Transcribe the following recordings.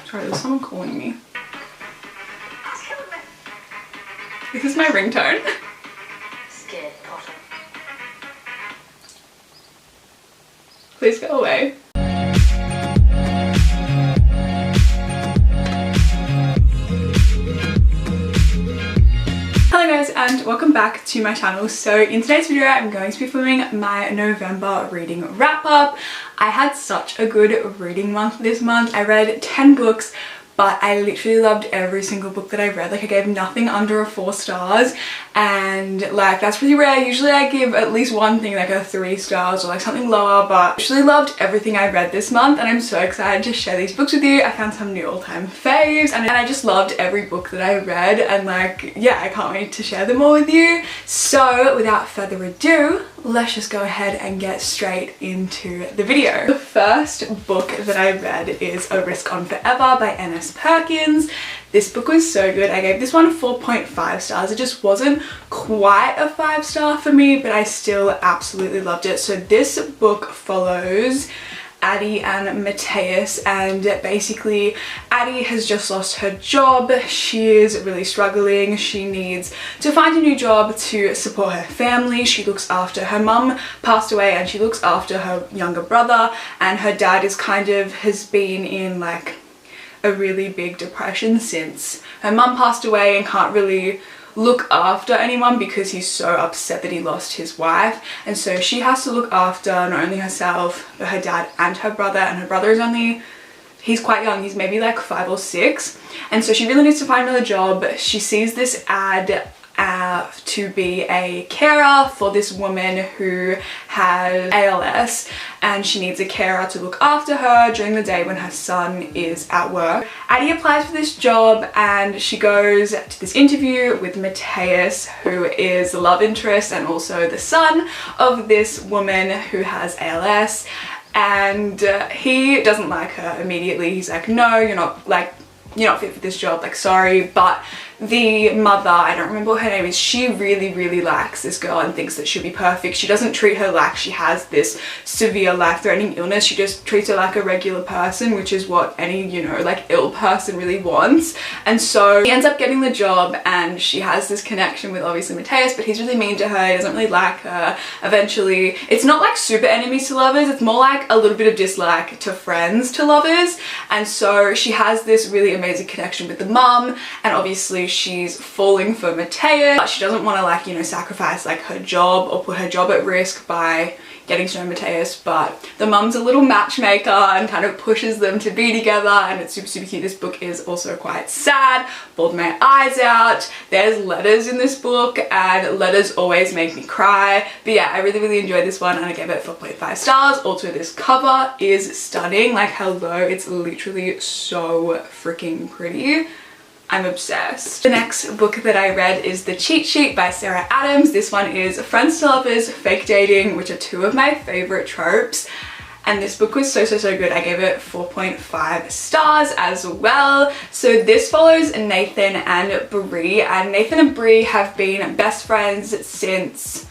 Sorry, there's someone calling me. This is my ringtone. Scared Potter. Please go away. Hello guys and welcome back to my channel. So in today's video I'm going to be filming my November reading wrap up. I had such a good reading month this month. I read 10 books, but I literally loved every single book that I read. Like I gave nothing under a 4 stars, and like that's pretty rare. Usually I give at least one thing like a 3 stars or like something lower, but I actually loved everything I read this month and I'm so excited to share these books with you. I found some new all-time faves and I just loved every book that I read, and like yeah, I can't wait to share them all with you. So without further ado, let's just go ahead and get straight into the video. The first book that I read is A Risk on Forever by N.S. Perkins. This book was so good. I gave this one 4.5 stars. It just wasn't quite a 5-star for me, but I still absolutely loved it. So this book follows Addie and Matthias, and basically Addie has just lost her job. She is really struggling. She needs to find a new job to support her family. She looks after her mum passed away and she looks after her younger brother, and her dad is has been in like a really big depression since her mum passed away and can't really look after anyone because he's so upset that he lost his wife. And so she has to look after not only herself but her dad and her brother, and her brother is he's quite young, he's maybe like 5 or 6, and so she really needs to find another job. She sees this ad to be a carer for this woman who has ALS, and she needs a carer to look after her during the day when her son is at work. Addie applies for this job and she goes to this interview with Matthias, who is the love interest and also the son of this woman who has ALS, and he doesn't like her immediately. He's like, no, you're not fit for this job, like sorry. But the mother, I don't remember what her name is, she really likes this girl and thinks that she'll be perfect. She doesn't treat her like she has this severe life-threatening illness. She just treats her like a regular person, which is what any, you know, like ill person really wants. And so she ends up getting the job and she has this connection with obviously Matthias, but he's really mean to her. He doesn't really like her. Eventually, it's not like super enemies to lovers, it's more like a little bit of dislike to friends to lovers. And so she has this really amazing connection with the mum, and obviously she's falling for Matthias, but she doesn't want to like, you know, sacrifice like her job or put her job at risk by getting to know Matthias. But the mum's a little matchmaker and kind of pushes them to be together, and it's super cute. This book is also quite sad, bawled my eyes out. There's letters in this book and letters always make me cry. But yeah, I really enjoyed this one and I gave it 4.5 stars. Also, this cover is stunning. Like hello, it's literally so freaking pretty. I'm obsessed. The next book that I read is The Cheat Sheet by Sarah Adams. This one is friends to lovers, fake dating, which are 2 of my favorite tropes. And this book was so good. I gave it 4.5 stars as well. So this follows Nathan and Bree, and Nathan and Bree have been best friends since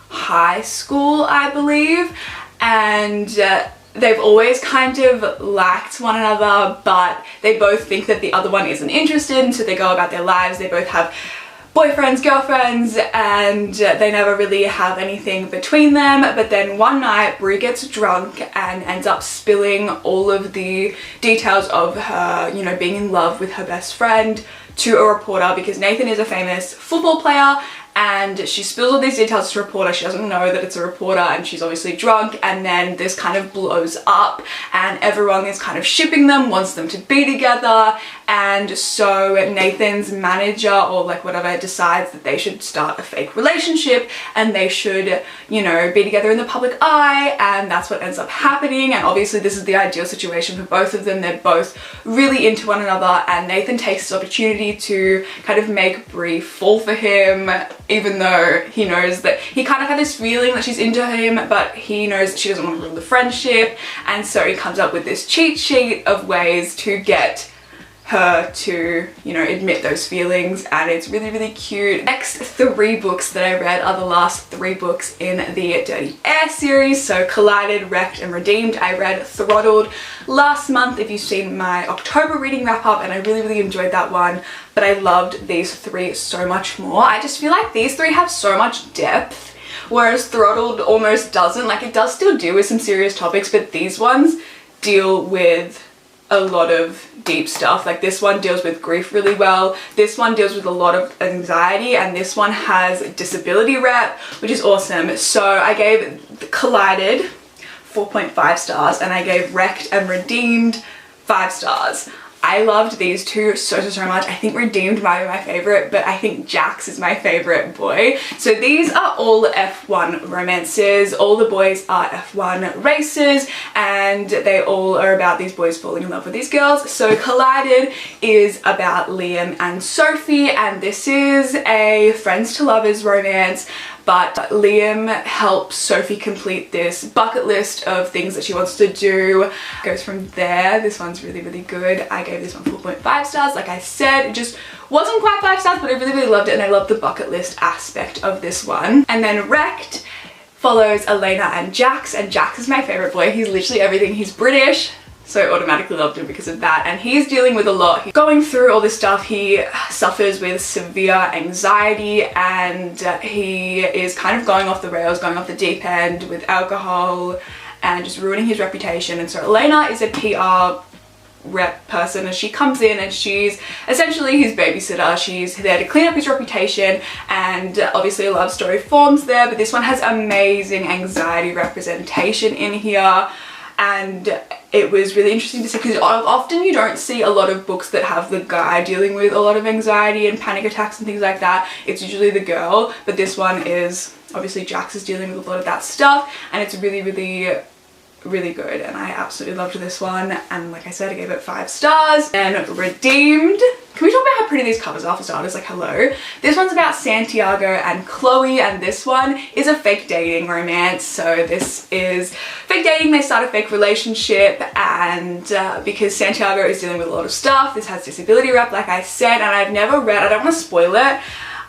high school, I believe. And they've always kind of liked one another, but they both think that the other one isn't interested, and so they go about their lives. They both have boyfriends, girlfriends, and they never really have anything between them. But then one night Brie gets drunk and ends up spilling all of the details of her, you know, being in love with her best friend to a reporter, because Nathan is a famous football player, and she spills all these details to a reporter. She doesn't know that it's a reporter, and she's obviously drunk, and then this kind of blows up and everyone is kind of shipping them, wants them to be together. And so Nathan's manager or like whatever decides that they should start a fake relationship and they should, you know, be together in the public eye, and that's what ends up happening. And obviously this is the ideal situation for both of them. They're both really into one another, and Nathan takes this opportunity to kind of make Brie fall for him, even though he knows that he kind of had this feeling that she's into him, but he knows that she doesn't want to ruin the friendship. And so he comes up with this cheat sheet of ways to get her to, you know, admit those feelings, and it's really, really cute. Next 3 books that I read are the last 3 books in the Dirty Air series. So Collided, Wrecked and Redeemed. I read Throttled last month, if you've seen my October reading wrap up, and I really, really enjoyed that one, but I loved these 3 so much more. I just feel like these 3 have so much depth, whereas Throttled almost doesn't. Like, it does still deal with some serious topics, but these ones deal with a lot of deep stuff. Like, this one deals with grief really well, this one deals with a lot of anxiety, and this one has disability rep, which is awesome. So I gave Collided 4.5 stars, and I gave Wrecked and Redeemed 5 stars. I loved these 2 so much. I think Redeemed might be my favorite, but I think Jax is my favorite boy. So these are all F1 romances. All the boys are F1 racers, and they all are about these boys falling in love with these girls. So Collided is about Liam and Sophie, and this is a friends to lovers romance. But Liam helps Sophie complete this bucket list of things that she wants to do. Goes from there. This one's really, really good. I gave this one 4.5 stars. Like I said, it just wasn't quite 5 stars, but I really, really loved it, and I love the bucket list aspect of this one. And then Wrecked follows Elena and Jax is my favorite boy. He's literally everything. He's British, so I automatically loved him because of that. And he's dealing with a lot. He's going through all this stuff. He suffers with severe anxiety, and he is kind of going off the rails, going off the deep end with alcohol and just ruining his reputation. And so Elena is a PR rep person, and she comes in and she's essentially his babysitter. She's there to clean up his reputation, and obviously a love story forms there, but this one has amazing anxiety representation in here. And it was really interesting to see, because often you don't see a lot of books that have the guy dealing with a lot of anxiety and panic attacks and things like that. It's usually the girl, but this one is obviously Jax is dealing with a lot of that stuff, and it's really, really, really good, and I absolutely loved this one. And like I said, I gave it 5 stars. And Redeemed, can we talk about how pretty these covers are for starters? Like, hello. This one's about Santiago and Chloe, and this one is a fake dating romance. So this is fake dating. They start a fake relationship, and because Santiago is dealing with a lot of stuff, this has disability rep, like I said, and I've never read, I don't want to spoil it,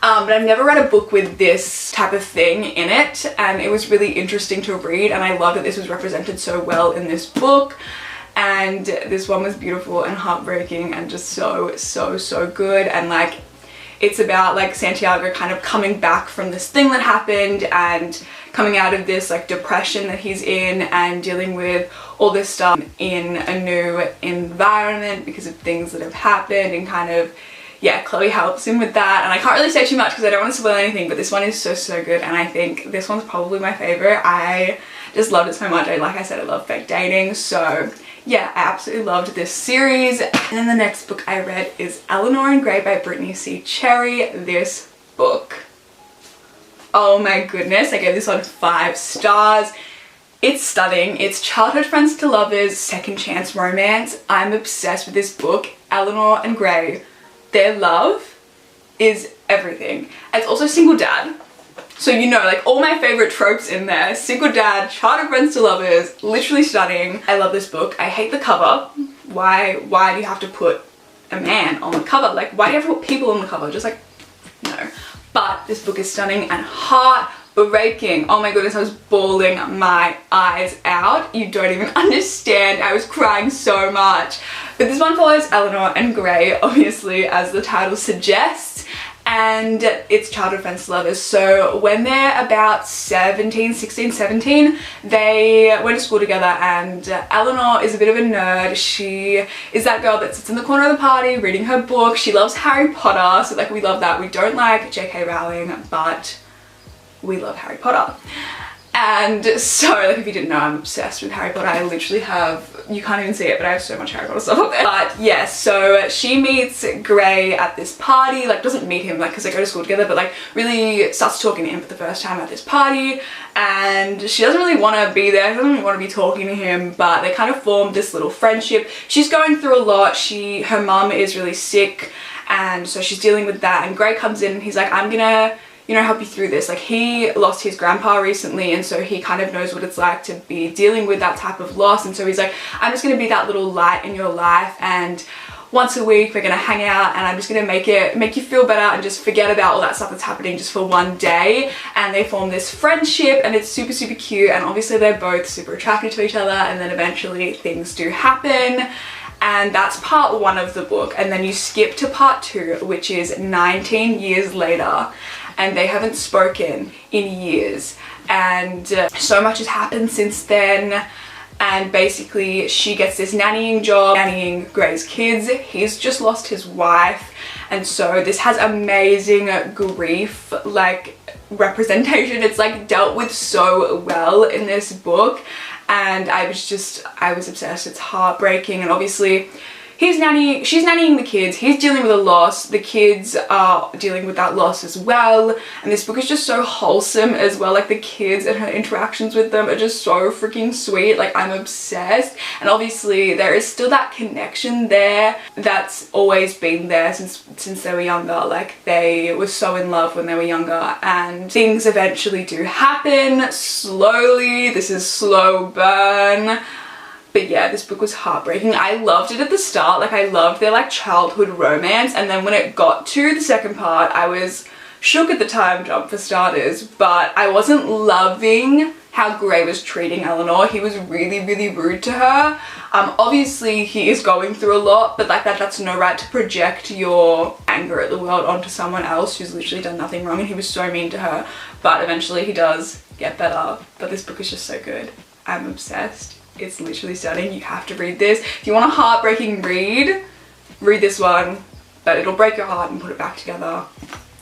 but I've never read a book with this type of thing in it, and it was really interesting to read, and I love that this was represented so well in this book. And this one was beautiful and heartbreaking and just so good. And like, it's about like Santiago kind of coming back from this thing that happened and coming out of this like depression that he's in, and dealing with all this stuff in a new environment because of things that have happened, and kind of, yeah, Chloe helps him with that. And I can't really say too much because I don't want to spoil anything, but this one is so good, and I think this one's probably my favorite. I just loved it so much. Like I said, I love fake dating, so yeah, I absolutely loved this series. And then the next book I read is Eleanor and Grey by Brittany C. Cherry. This book, oh my goodness, I gave this one 5 stars. It's stunning. It's childhood friends to lovers, second chance romance. I'm obsessed with this book. Eleanor and Grey, their love is everything. It's also single dad. So, you know, like all my favorite tropes in there. Single dad, childhood friends to lovers, literally stunning. I love this book. I hate the cover. Why do you have to put a man on the cover? Like, why do you have to put people on the cover? Just like, no. But this book is stunning and heartbreaking. Oh my goodness, I was bawling my eyes out. You don't even understand. I was crying so much. But this one follows Eleanor and Grey, obviously, as the title suggests. And it's childhood friends to lovers. So when they're about 16, 17, they went to school together, and Eleanor is a bit of a nerd. She is that girl that sits in the corner of the party reading her book. She loves Harry Potter, so like we love that. We don't like J.K. Rowling, but we love Harry Potter. And so, like, if you didn't know, I'm obsessed with Harry Potter. I literally have, you can't even see it, but I have so much Harry Potter stuff up there. But yeah, so she meets Grey at this party, like doesn't meet him, like, because they go to school together, but like really starts talking to him for the first time at this party. And she doesn't really want to be there, doesn't really want to be talking to him, but they kind of form this little friendship. She's going through a lot. Her mum is really sick, and so she's dealing with that. And Grey comes in and he's like, I'm gonna, you know, help you through this. Like, he lost his grandpa recently, and so he kind of knows what it's like to be dealing with that type of loss. And so he's like, I'm just gonna be that little light in your life. And once a week we're gonna hang out and I'm just gonna make you feel better and just forget about all that stuff that's happening just for one day. And they form this friendship and it's super, super cute, and obviously they're both super attracted to each other, and then eventually things do happen. And that's part 1 of the book, and then you skip to part 2, which is 19 years later, and they haven't spoken in years, and so much has happened since then. And basically she gets this nannying job, nannying Grey's kids. He's just lost his wife, and so this has amazing grief like representation. It's like dealt with so well in this book, and I was obsessed. It's heartbreaking, and obviously she's nannying the kids, he's dealing with a loss, the kids are dealing with that loss as well, and this book is just so wholesome as well. Like the kids and her interactions with them are just so freaking sweet. Like I'm obsessed, and obviously there is still that connection there that's always been there since they were younger. Like they were so in love when they were younger, and things eventually do happen slowly. This is slow burn. But yeah, this book was heartbreaking. I loved it at the start. Like I loved their like childhood romance, and then when it got to the second part, I was shook at the time jump for starters, but I wasn't loving how Grey was treating Eleanor. He was really, really rude to her. Obviously he is going through a lot, but like that's no right to project your anger at the world onto someone else who's literally done nothing wrong, and he was so mean to her. But eventually he does get better. But this book is just so good. I'm obsessed. It's literally stunning. You have to read this. If you want a heartbreaking read this one, but it'll break your heart and put it back together.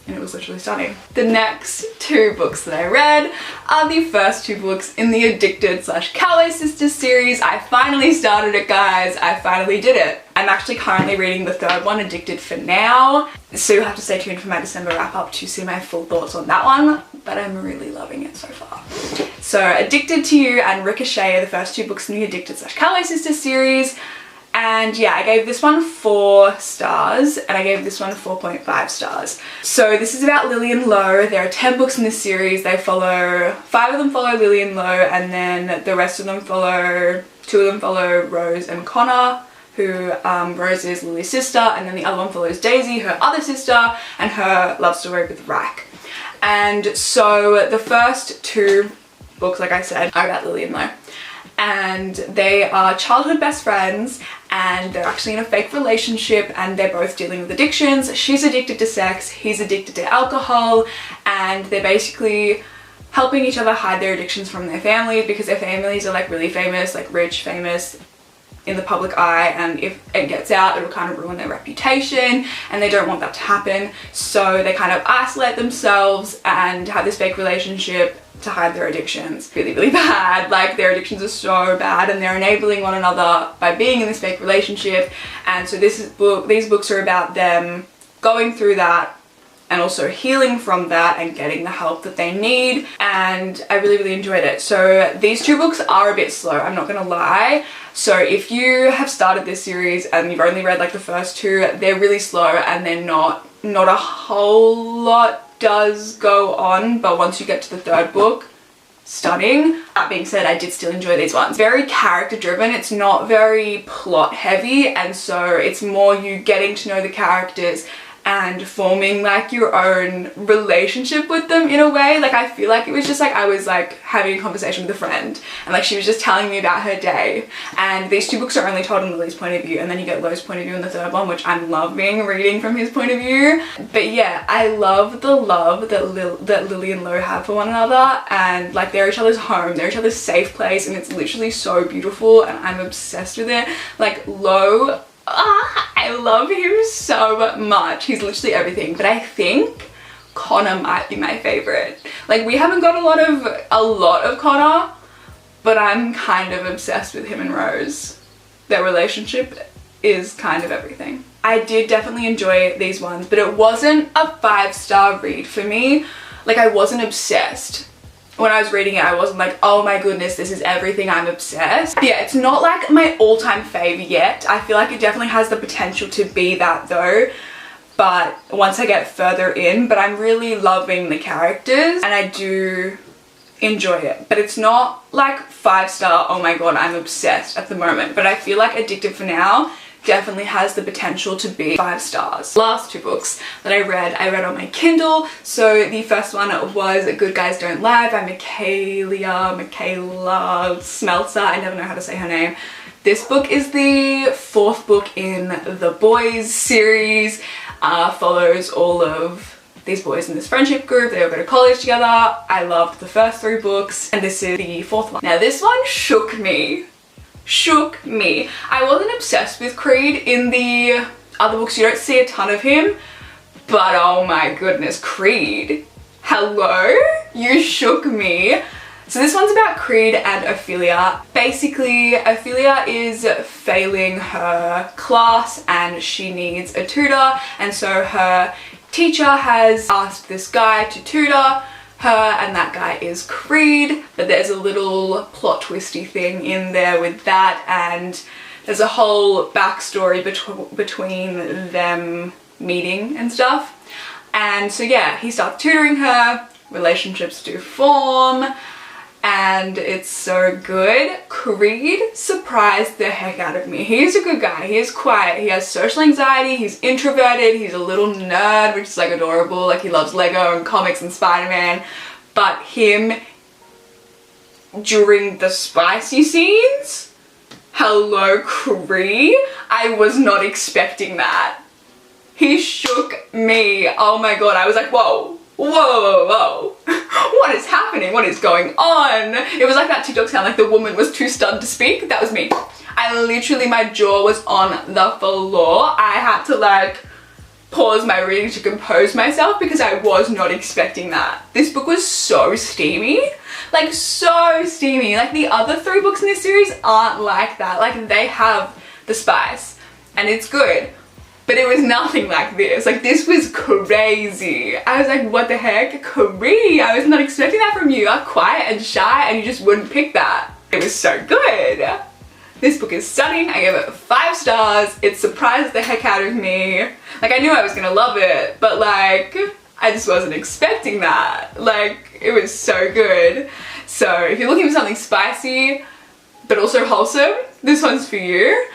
And it was literally stunning. The next 2 books that I read are the first 2 books in the Addicted/Cowboy Sisters series. I finally started it, guys. I finally did it. I'm actually currently reading the 3rd one, Addicted for now. So you'll have to stay tuned for my December wrap up to see my full thoughts on that one. But I'm really loving it so far. So Addicted to You and Ricochet are the first 2 books in the Addicted/Cowboy Sisters series. And yeah, I gave this one 4 stars and I gave this one 4.5 stars. So this is about Lily and Lo. There are 10 books in this series. They follow, 5 of them follow Lily and Lo, and then the rest of them follow, 2 of them follow Rose and Connor, who Rose is Lily's sister, and then the other one follows Daisy, her other sister, and her love story with Rack. And so the first 2 books, like I said, are about Lily and Lo. And they are childhood best friends, and they're actually in a fake relationship, and they're both dealing with addictions. She's addicted to sex, he's addicted to alcohol, and they're basically helping each other hide their addictions from their families, because their families are like really famous, like rich, famous in the public eye, and if it gets out it'll kind of ruin their reputation, and they don't want that to happen. So they kind of isolate themselves and have this fake relationship to hide their addictions. Really, really bad. Like their addictions are so bad, and they're enabling one another by being in this fake relationship. And so these books are about them going through that and also healing from that and getting the help that they need. And I really, really enjoyed it. So these 2 books are a bit slow, I'm not gonna lie. So if you have started this series and you've only read like the first 2, they're really slow, and they're not a whole lot does go on, but once you get to the 3rd book, stunning. That being said, I did still enjoy these ones. Very character driven, it's not very plot heavy, and so it's more you getting to know the characters and forming like your own relationship with them in a way. Like I feel like it was just like I was like having a conversation with a friend, and like she was just telling me about her day. And these 2 books are only told in Lily's point of view, and then you get Lo's point of view in the 3rd one, which I'm loving reading from his point of view. But yeah, I love the love that Lily and Lo have for one another, and like they're each other's home, they're each other's safe place, and it's literally so beautiful, and I'm obsessed with it. Like Lo, I love him so much. He's literally everything. But I think Connor might be my favorite. Like we haven't got a lot of Connor, but I'm kind of obsessed with him and Rose. Their relationship is kind of everything. I did definitely enjoy these ones, but it wasn't a 5-star read for me. Like I wasn't obsessed. When I was reading it, I wasn't like, oh my goodness, this is everything, I'm obsessed. But yeah, it's not like my all-time fave yet. I feel like it definitely has the potential to be that though, but once I get further in. But I'm really loving the characters, and I do enjoy it. But it's not like 5-star, oh my god, I'm obsessed at the moment. But I feel like Addicted for now definitely has the potential to be 5 stars. Last 2 books that I read on my Kindle. So the first one was Good Guys Don't Lie by Michaela Smeltzer. I never know how to say her name. This book is the 4th book in the Boys series. Follows all of these boys in this friendship group. They all go to college together. I loved the first 3 books, and this is the 4th one. Now this one shook me. I wasn't obsessed with Creed. In the other books you don't see a ton of him, but oh my goodness, Creed. Hello? You shook me. So this one's about Creed and Ophelia. Basically, Ophelia is failing her class and she needs a tutor, and so her teacher has asked this guy to tutor her, and that guy is Creed. But there's a little plot twisty thing in there with that, and there's a whole backstory between them meeting and stuff. And so yeah, he starts tutoring her, relationships do form, and it's so good. Creed surprised the heck out of me. He's a good guy, he is quiet, he has social anxiety, he's introverted, he's a little nerd, which is like adorable, like he loves Lego and comics and Spider-Man. But him during the spicy scenes, hello Creed, I was not expecting that. He shook me. Oh my god, I was like, whoa. What is happening? What is going on? It was like that TikTok sound, like the woman was too stunned to speak. That was me. I literally, my jaw was on the floor. I had to like pause my reading to compose myself because I was not expecting that. This book was so steamy. Like so steamy. Like the other 3 books in this series aren't like that. Like they have the spice and it's good. But it was nothing like this. Like this was crazy. I was like, what the heck? Creed, I was not expecting that from you. You're quiet and shy and you just wouldn't pick that. It was so good. This book is stunning. I gave it 5 stars. It surprised the heck out of me. Like I knew I was gonna love it, but like, I just wasn't expecting that. Like, it was so good. So if you're looking for something spicy, but also wholesome, this one's for you.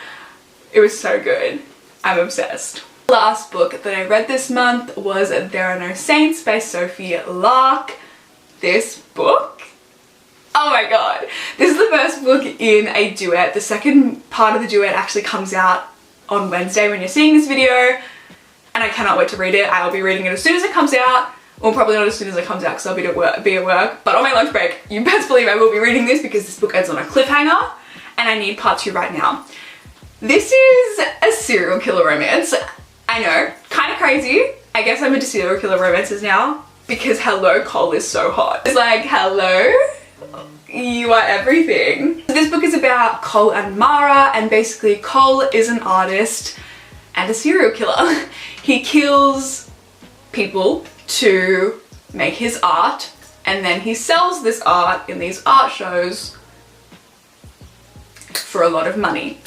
It was so good. I'm obsessed. The last book that I read this month was There Are No Saints by Sophie Lark. This book? Oh my god. This is the first book in a duet. The second part of the duet actually comes out on Wednesday when you're seeing this video, and I cannot wait to read it. I will be reading it as soon as it comes out. Well, probably not as soon as it comes out because I'll be at work. But on my lunch break, you best believe I will be reading this because this book ends on a cliffhanger and I need part 2 right now. This is a serial killer romance. I know, kind of crazy. I guess I'm into serial killer romances now because hello, Cole is so hot. It's like, hello, you are everything. So this book is about Cole and Mara, and basically Cole is an artist and a serial killer. He kills people to make his art, and then he sells this art in these art shows for a lot of money.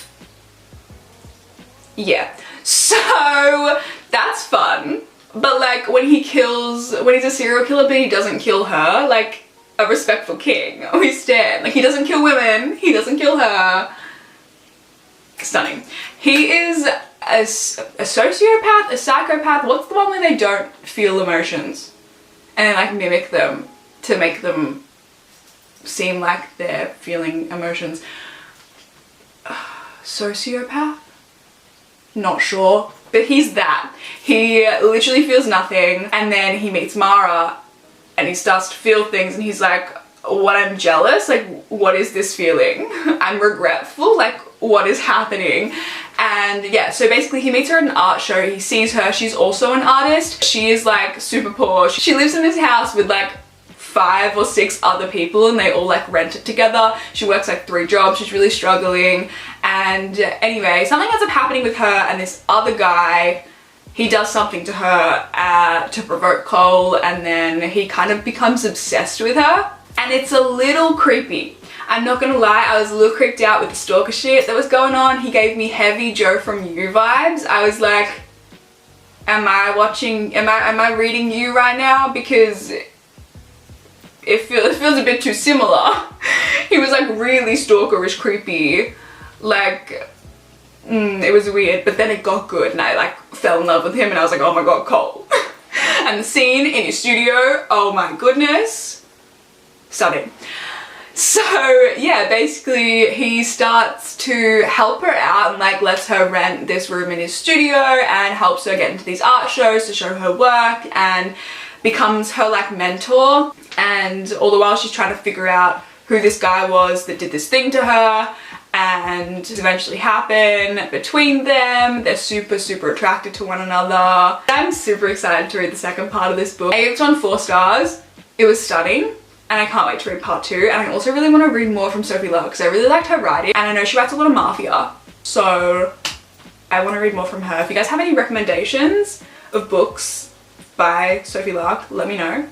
Yeah, so that's fun. But like when he's a serial killer but he doesn't kill her, like a respectful king, we stand. Like he doesn't kill women, he doesn't kill her. Stunning. He is a sociopath, a psychopath. What's the one where they don't feel emotions and then like mimic them to make them seem like they're feeling emotions? Sociopath? Not sure, but he's that. He literally feels nothing, and then he meets Mara and he starts to feel things, and he's like, what, I'm jealous? Like, what is this feeling? I'm regretful? Like, what is happening? And yeah, so basically he meets her at an art show, he sees her, she's also an artist. She is like super poor. She lives in this house with like 5 or 6 other people, and they all like rent it together. She works like 3 jobs, she's really struggling. And anyway, something ends up happening with her and this other guy. He does something to her to provoke Cole, and then he kind of becomes obsessed with her. And it's a little creepy. I'm not gonna lie, I was a little creeped out with the stalker shit that was going on. He gave me heavy Joe from You vibes. I was like, am I reading You right now? Because it feels a bit too similar. He was like really stalkerish, creepy. Like, it was weird, but then it got good and I like fell in love with him and I was like, oh my god, Cole. And the scene in his studio, oh my goodness, stunning. So yeah, basically he starts to help her out and like lets her rent this room in his studio and helps her get into these art shows to show her work and becomes her like mentor. And all the while she's trying to figure out who this guy was that did this thing to her, and eventually happen between them. They're super attracted to one another. I'm super excited to read the second part of this book. I gave it on 4 stars. It was stunning and I can't wait to read part 2. And I also really want to read more from Sophie Love because I really liked her writing and I know she writes a lot of mafia, so I want to read more from her. If you guys have any recommendations of books by Sophie Lark, let me know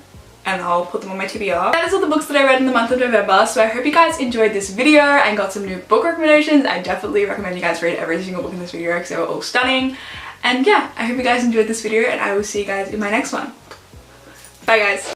and I'll put them on my TBR. That is all the books that I read in the month of November, so I hope you guys enjoyed this video and got some new book recommendations. I definitely recommend you guys read every single book in this video because they were all stunning. And yeah, I hope you guys enjoyed this video and I will see you guys in my next one. Bye guys.